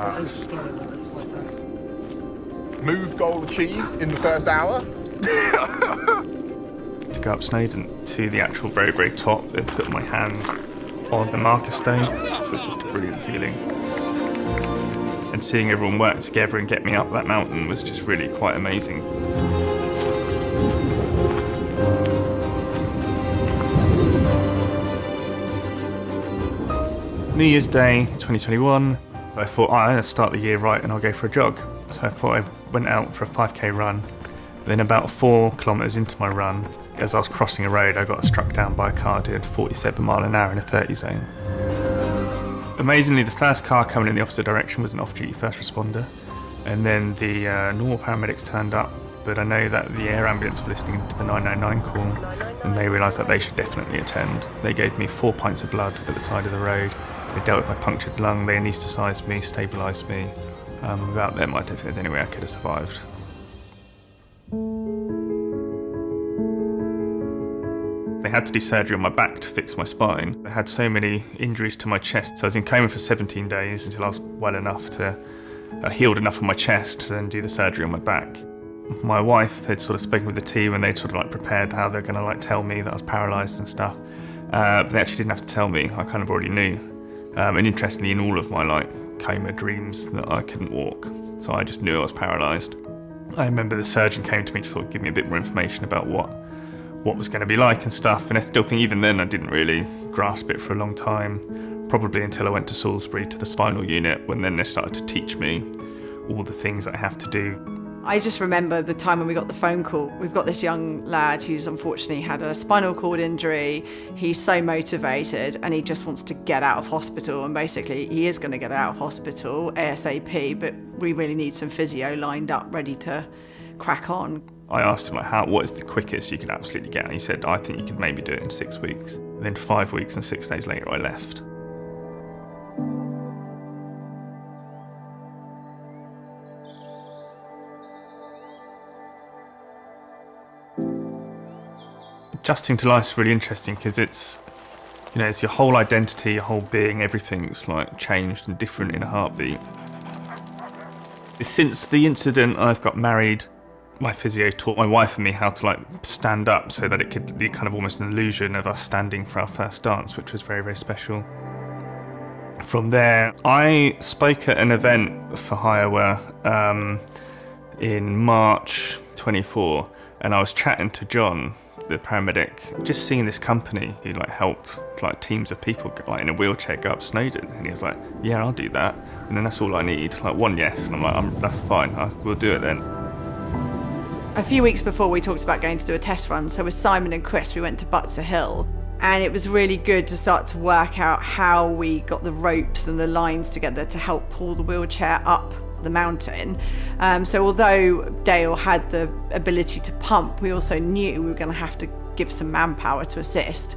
Nice. Move goal achieved in the first hour. To go up Snowdon to the actual very, very top and put my hand on the marker stone, which was just a brilliant feeling. And seeing everyone work together and get me up that mountain was just really quite amazing. New Year's Day 2021, I thought, I'm going to start the year right and I'll go for a jog. So I thought I went out for a 5k run. Then about 4 kilometres into my run, as I was crossing a road, I got struck down by a car doing 47 mile an hour in a 30 zone. Amazingly, the first car coming in the opposite direction was an off-duty first responder, and then the normal paramedics turned up, but I know that the air ambulance were listening to the 999 call, and they realised that they should definitely attend. They gave me 4 pints of blood at the side of the road. They dealt with my punctured lung, they anaesthetised me, stabilised me. Without them, I don't think there's any way I could have survived. They had to do surgery on my back to fix my spine. I had so many injuries to my chest, so I was in coma for 17 days until I was well enough to, healed enough on my chest to then do the surgery on my back. My wife had sort of spoken with the team and they'd sort of like prepared how they're going to like tell me that I was paralysed and stuff. But they actually didn't have to tell me, I kind of already knew. And interestingly, in all of my like coma dreams that I couldn't walk, so I just knew I was paralysed. I remember the surgeon came to me to sort of give me a bit more information about what was going to be like and stuff, and I still think even then I didn't really grasp it for a long time, probably until I went to Salisbury to the spinal unit, when then they started to teach me all the things I have to do. I just remember the time when we got the phone call. We've got this young lad who's unfortunately had a spinal cord injury. He's so motivated and he just wants to get out of hospital, and basically he is going to get out of hospital ASAP, but we really need some physio lined up ready to crack on. I asked him like, what is the quickest you could absolutely get? And he said, I think you could maybe do it in 6 weeks. And then 5 weeks and 6 days later I left. Adjusting to life's really interesting because it's your whole identity, your whole being, everything's like changed and different in a heartbeat. Since the incident, I've got married. My physio taught my wife and me how to like stand up so that it could be kind of almost an illusion of us standing for our first dance, which was very, very special. From there, I spoke at an event for Iowa in March 24, and I was chatting to John, the paramedic, just seeing this company who like help like teams of people like in a wheelchair go up Snowdon, and he was like, yeah, I'll do that, and then that's all I need, like one yes, and I'm like, that's fine, we'll do it then. A few weeks before, we talked about going to do a test run, so with Simon and Chris we went to Butser Hill, and it was really good to start to work out how we got the ropes and the lines together to help pull the wheelchair up the mountain. So although Dale had the ability to pump, we also knew we were going to have to give some manpower to assist.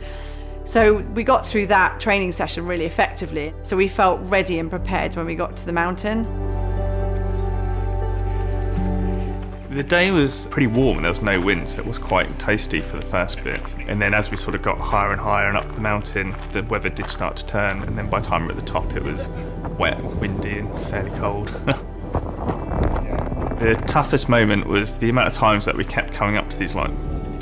So we got through that training session really effectively, so we felt ready and prepared when we got to the mountain. The day was pretty warm and there was no wind, so it was quite toasty for the first bit. And then as we sort of got higher and higher and up the mountain, the weather did start to turn, and then by the time we were at the top it was wet, windy and fairly cold. The toughest moment was the amount of times that we kept coming up to these like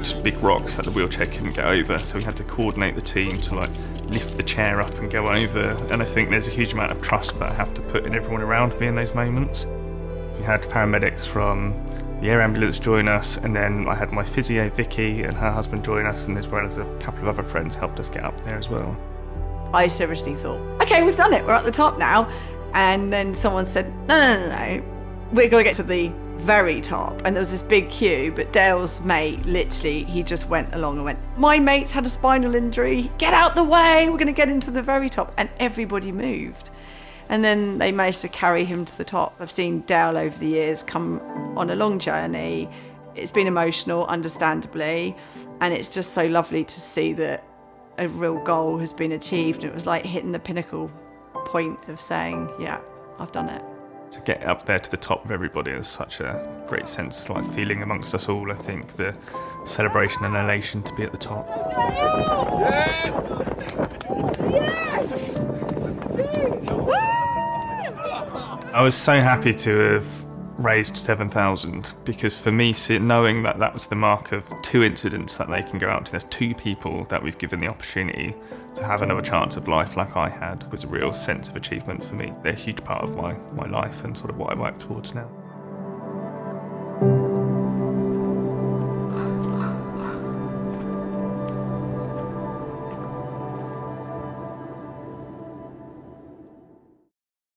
just big rocks that the wheelchair couldn't get over, so we had to coordinate the team to like lift the chair up and go over, and I think there's a huge amount of trust that I have to put in everyone around me in those moments. We had paramedics from the air ambulance join us, and then I had my physio Vicky and her husband join us, and as well as a couple of other friends helped us get up there as well. I seriously thought, okay, we've done it, we're at the top now, and then someone said, no, we're going to get to the very top, and there was this big queue, but Dale's mate, literally, he just went along and went, my mate's had a spinal injury, get out the way, we're going to get into the very top, and everybody moved. And then they managed to carry him to the top. I've seen Dale over the years come on a long journey. It's been emotional, understandably, and it's just so lovely to see that a real goal has been achieved. It was like hitting the pinnacle point of saying, yeah, I've done it. To get up there to the top of everybody is such a great sense, like feeling amongst us all. I think the celebration and elation to be at the top. Yes! Yes! I was so happy to have raised 7,000 because for me, knowing that that was the mark of 2 incidents that they can go out to, there's 2 people that we've given the opportunity to have another chance of life like I had, was a real sense of achievement for me. They're a huge part of my life and sort of what I work towards now.